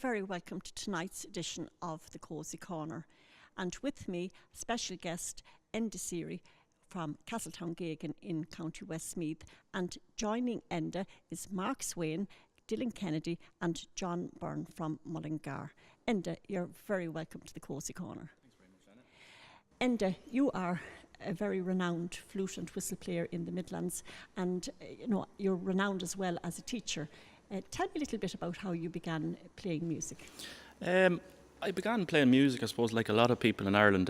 very welcome to tonight's edition of the Cosy Corner. And with me, special guest Enda Seerey from Castletowngeoghegan in County Westmeath. And joining Enda is Mark Swaine, Dylan Kennedy and John Byrne from Mullingar. Enda, you're very welcome to the Cosy Corner. Thanks very much, Anna. Enda, you are a very renowned flute and whistle player in the Midlands, and you're renowned as well as a teacher. Tell me a little bit about how you began playing music. I began playing music, I suppose, like a lot of people in Ireland,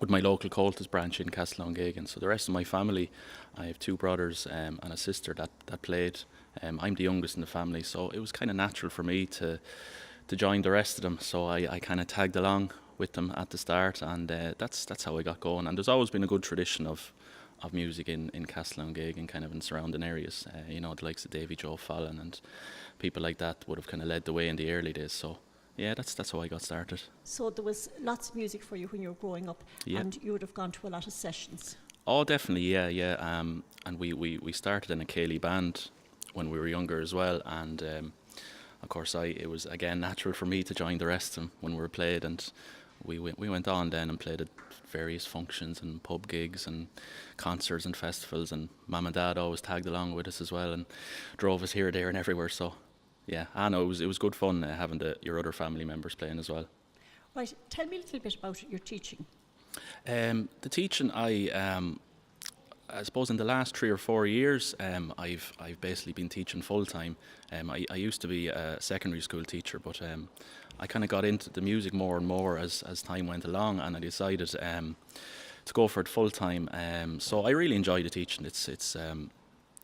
with my local Cultus branch in Castletowngeoghegan. So the rest of my family, I have two brothers and a sister that played. I'm the youngest in the family, so it was kind of natural for me to join the rest of them. So I kind of tagged along with them at the start, and that's how I got going. And there's always been a good tradition of music in Castletowngeoghegan, kind of in surrounding areas. The likes of Davy Joe Fallon and people like that would have kind of led the way in the early days. So yeah, that's how I got started. So there was lots of music for you when you were growing up, and you would have gone to a lot of sessions. Oh, definitely, yeah. And we started in a Ceilidh band when we were younger as well, and of course it was again natural for me to join the rest of them when we were played, and we went on then and played at various functions and pub gigs and concerts and festivals, and Mum and Dad always tagged along with us as well and drove us here, there and everywhere. So yeah, I know it was good fun having your other family members playing as well. Right, tell me a little bit about your teaching. The teaching, I suppose in the last 3 or 4 years, I've basically been teaching full time. I used to be a secondary school teacher, but I kind of got into the music more and more as time went along, and I decided to go for it full time. So I really enjoy the teaching. It's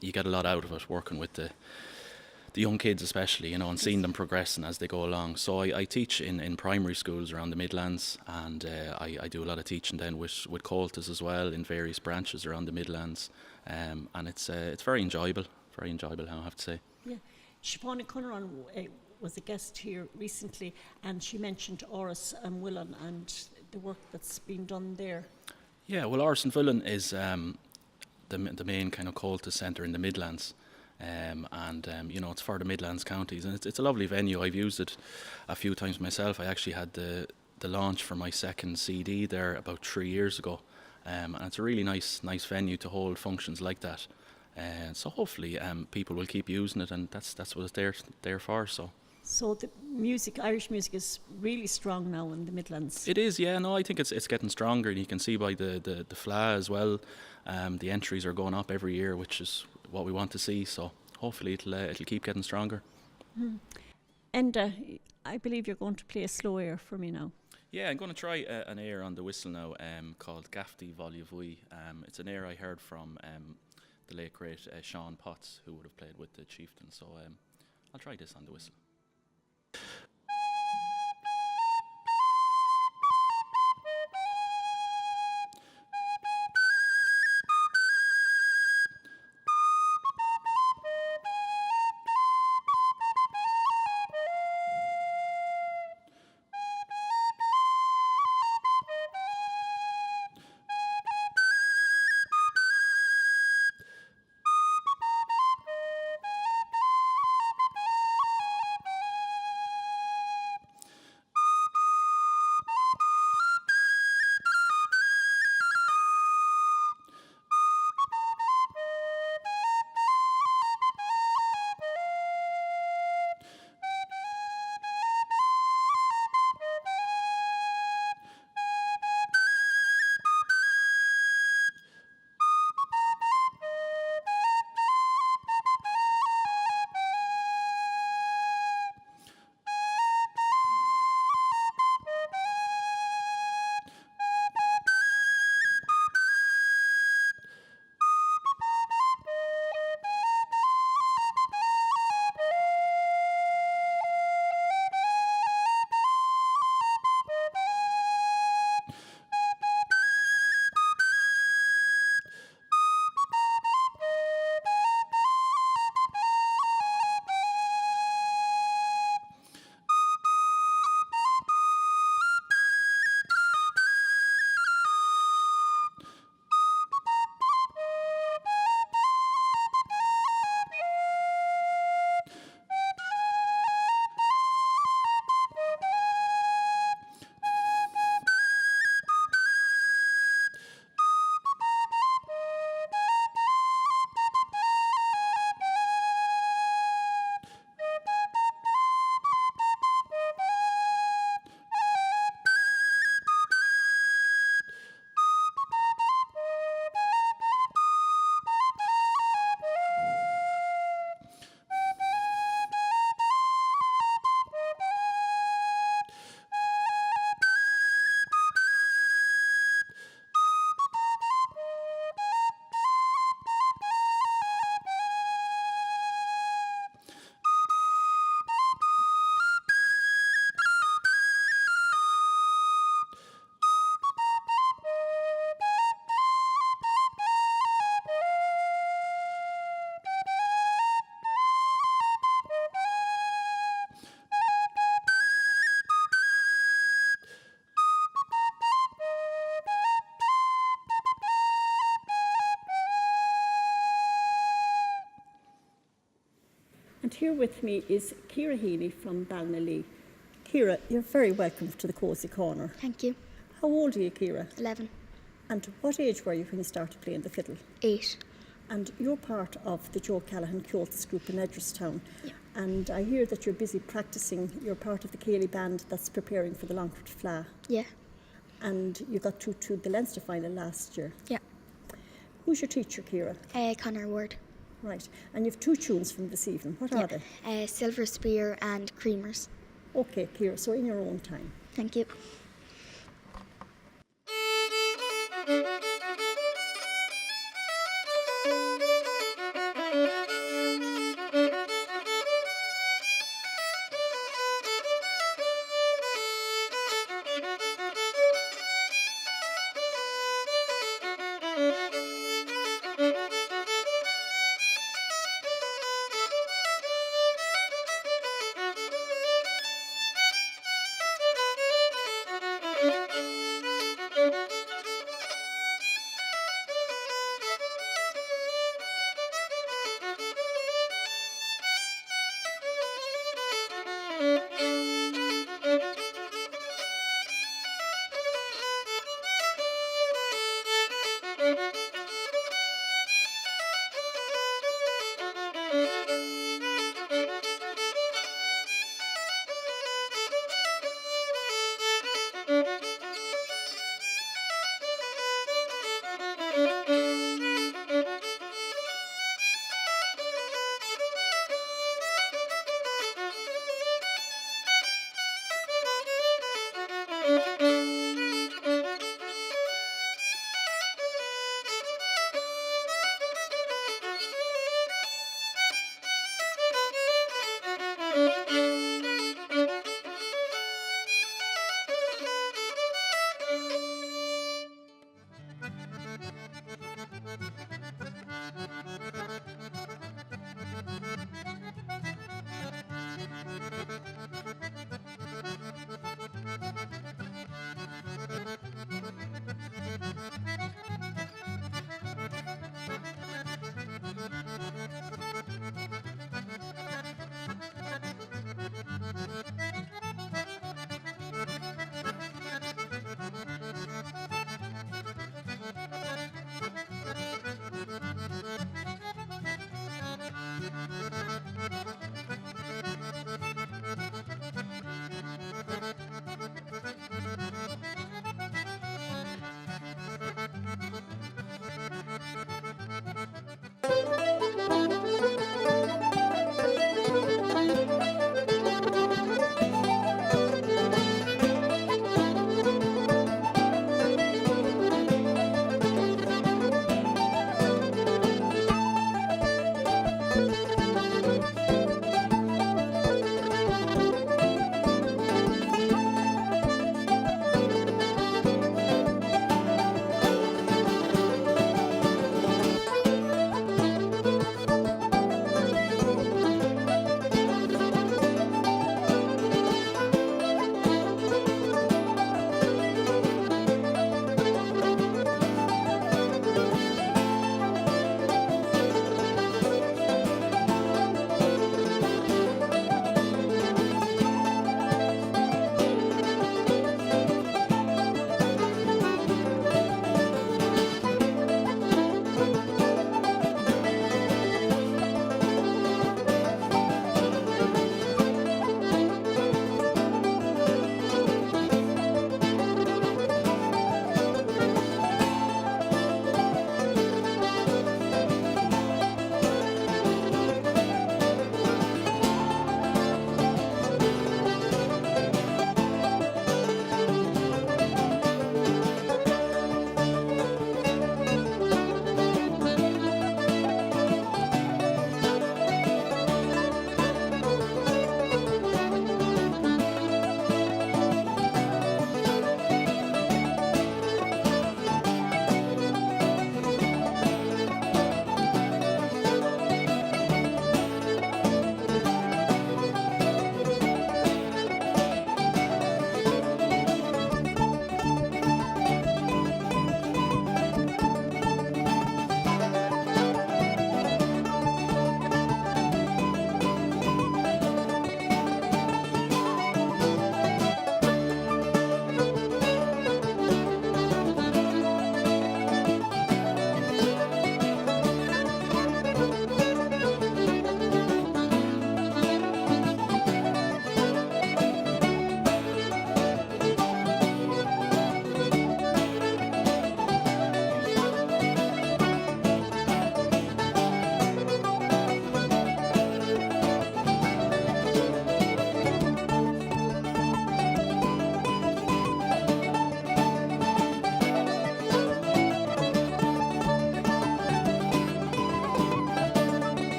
you get a lot out of it, working with the young kids especially, and seeing them progressing as they go along. So I teach in primary schools around the Midlands, and I do a lot of teaching then with Cultus as well in various branches around the Midlands, and it's very enjoyable, I have to say. Yeah, Siobhan Cunneran was a guest here recently, and she mentioned Oris and Willan and the work that's been done there. Yeah, well, Oris and Willan is the main kind of Cultus centre in the Midlands. It's for the Midlands counties, and it's a lovely venue. I've used it a few times myself. I actually had the launch for my second CD there about 3 years ago, and it's a really nice venue to hold functions like that. So hopefully people will keep using it, and that's what it's there for. So the Irish music is really strong now in the Midlands. It is, yeah. No, I think it's getting stronger, and you can see by the FLA as well. The entries are going up every year, which is what we want to see. So hopefully it'll keep getting stronger. And I believe you're going to play a slow air for me now. Yeah, I'm going to try an air on the whistle now called Gafty Volia Vui. It's an air I heard from the late great Sean Potts, who would have played with the Chieftain. So I'll try this on the whistle. And here with me is Kiera Healy from Ballinallee. Ciara, you're very welcome to the Cosy Corner. Thank you. How old are you, Ciara? 11. And what age were you when you started playing the fiddle? 8. And you're part of the Joe Callahan Cults group in Edgeworthstown. Yeah. And I hear that you're busy practicing. You're part of the Ceilidh band that's preparing for the Longford Fleadh. Yeah. And you got through to the Leinster final last year. Yeah. Who's your teacher, Ciara? Connor Ward. Right. And you've 2 tunes from this evening. What are they? Silver Spear and Creamers. Okay, Ciara, so in your own time. Thank you.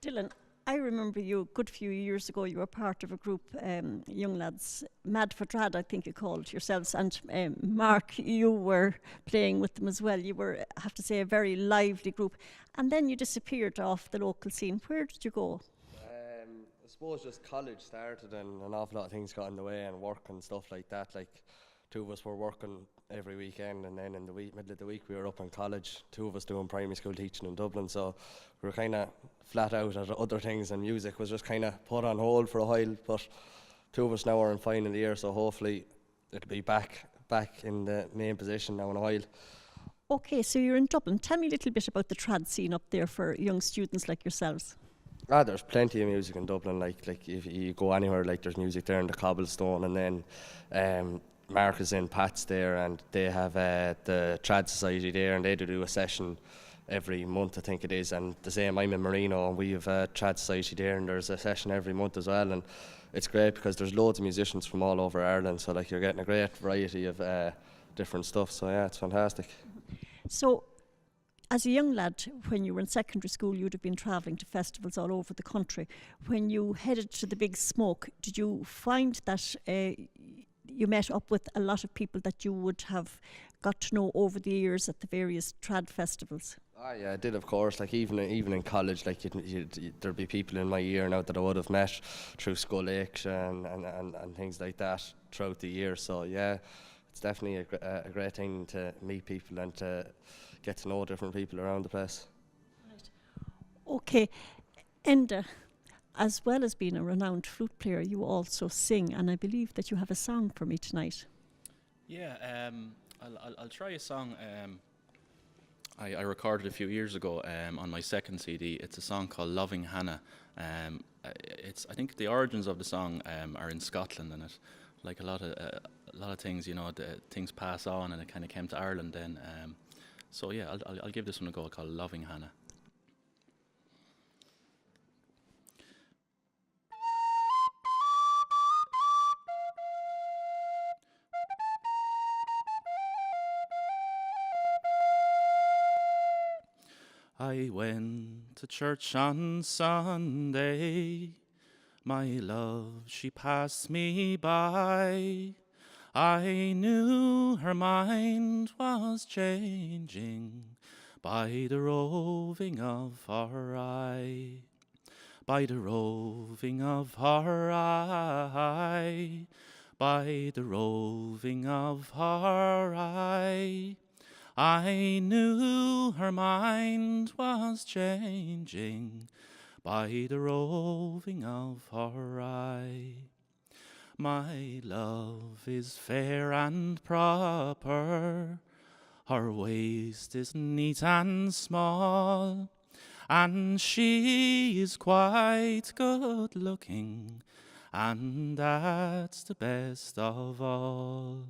Dylan, I remember you a good few years ago. You were part of a group, young lads, Mad for Trad, I think you called yourselves. And Mark, you were playing with them as well. You were, I have to say, a very lively group. And then you disappeared off the local scene. Where did you go? I suppose just college started and an awful lot of things got in the way and work and stuff like that. Like, two of us were working every weekend, and then in the middle of the week we were up in college, two of us doing primary school teaching in Dublin, so we were kind of flat out at other things, and music was just kind of put on hold for a while. But two of us now are in final year, so hopefully it'll be back in the main position now in a while. Okay, so you're in Dublin. Tell me a little bit about the trad scene up there for young students like yourselves. There's plenty of music in Dublin. Like if you go anywhere, like there's music there in the Cobblestone, and then Mark is in Pat's there, and they have the Trad Society there, and they do a session every month, I think it is. And the same, I'm in Marino, and we have a Trad Society there, and there's a session every month as well. And it's great because there's loads of musicians from all over Ireland, so like you're getting a great variety of different stuff. So yeah, it's fantastic. So, as a young lad, when you were in secondary school, you'd have been travelling to festivals all over the country. When you headed to the Big Smoke, did you find that you met up with a lot of people that you would have got to know over the years at the various trad festivals? Yeah, I did, of course. Like even in college, like there'd be people in my year now that I would have met through school action and things like that throughout the year. So yeah, it's definitely a great thing to meet people and to get to know different people around the place. Right. Okay, Enda, as well as being a renowned flute player, you also sing, and I believe that you have a song for me tonight. Yeah, I'll try a song I recorded a few years ago on my second CD. It's a song called Loving Hannah. I think the origins of the song are in Scotland, and it, like a lot of things, you know, things pass on, and it kind of came to Ireland then. So yeah, I'll give this one a go, called Loving Hannah. I went to church on Sunday, my love, she passed me by. I knew her mind was changing by the roving of her eye, by the roving of her eye, by the roving of her eye. I knew her mind was changing by the roving of her eye. My love is fair and proper, her waist is neat and small, and she is quite good looking, and that's the best of all.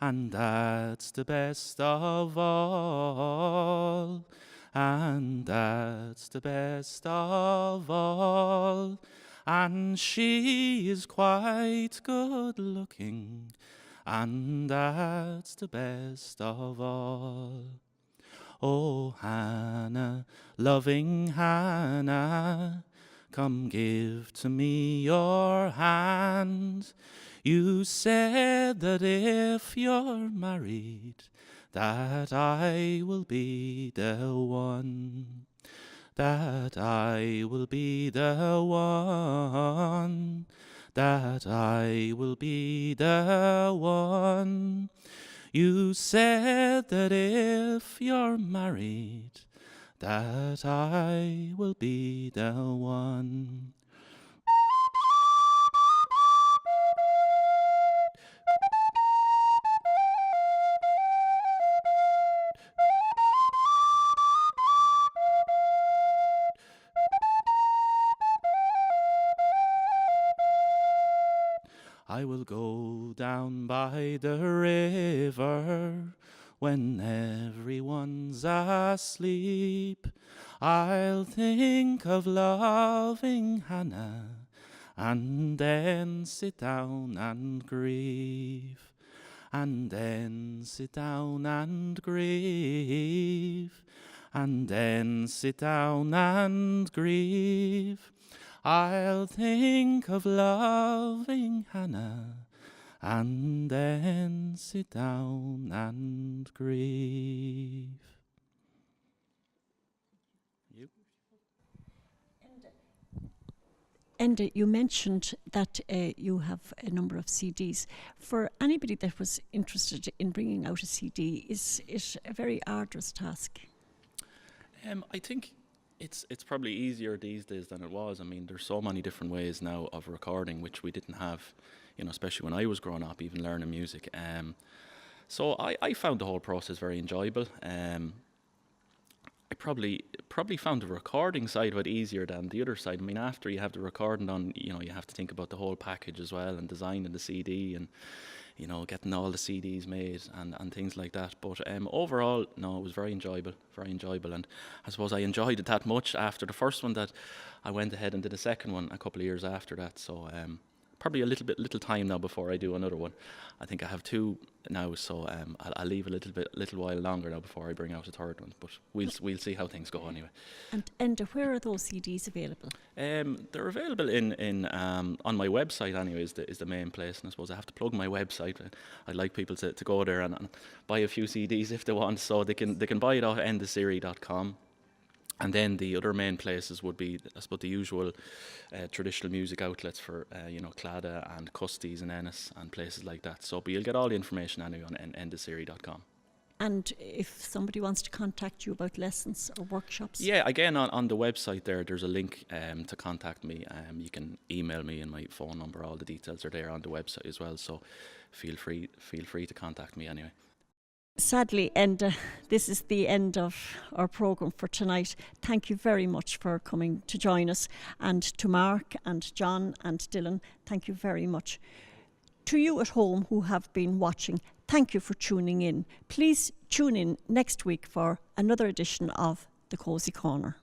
And that's the best of all. And that's the best of all. And she is quite good looking, and that's the best of all. Oh, Hannah, loving Hannah, come give to me your hand. You said that if you're married, that I will be the one. That I will be the one. That I will be the one. You said that if you're married, that I will be the one. I will go down by the river when everyone's asleep. I'll think of loving Hannah and then sit down and grieve. And then sit down and grieve. and then sit down and grieve. I'll think of loving Hannah, and then sit down and grieve. You? Enda, you mentioned that you have a number of CDs. For anybody that was interested in bringing out a CD, is it a very arduous task? I think it's probably easier these days than it was. I mean, there's so many different ways now of recording, which we didn't have, especially when I was growing up, even learning music. So I found the whole process very enjoyable. I probably found the recording side of it easier than the other side. I mean, after you have the recording done, you have to think about the whole package as well, and designing the CD, and getting all the CDs made and things like that. But overall, no, it was very enjoyable, and I suppose I enjoyed it that much after the first one that I went ahead and did a second one a couple of years after that. So probably a little time now before I do another one. I think I have two now, so I'll leave a little while longer now before I bring out a third one. But we'll see how things go anyway. And where are those CDs available? They're available in on my website anyway. Is the main place, and I suppose I have to plug my website. I'd like people to go there and buy a few CDs if they want, so they can buy it off endaseerey.com. And then the other main places would be, I suppose, the usual traditional music outlets for, Clada and Custies and Ennis and places like that. So, but you'll get all the information anyway on endaseerey.com. And if somebody wants to contact you about lessons or workshops? Yeah, again, on the website there's a link to contact me. You can email me and my phone number. All the details are there on the website as well. So feel free to contact me anyway. Sadly, Enda, this is the end of our programme for tonight. Thank you very much for coming to join us. And to Mark and John and Dylan, thank you very much. To you at home who have been watching, thank you for tuning in. Please tune in next week for another edition of the Cosy Corner.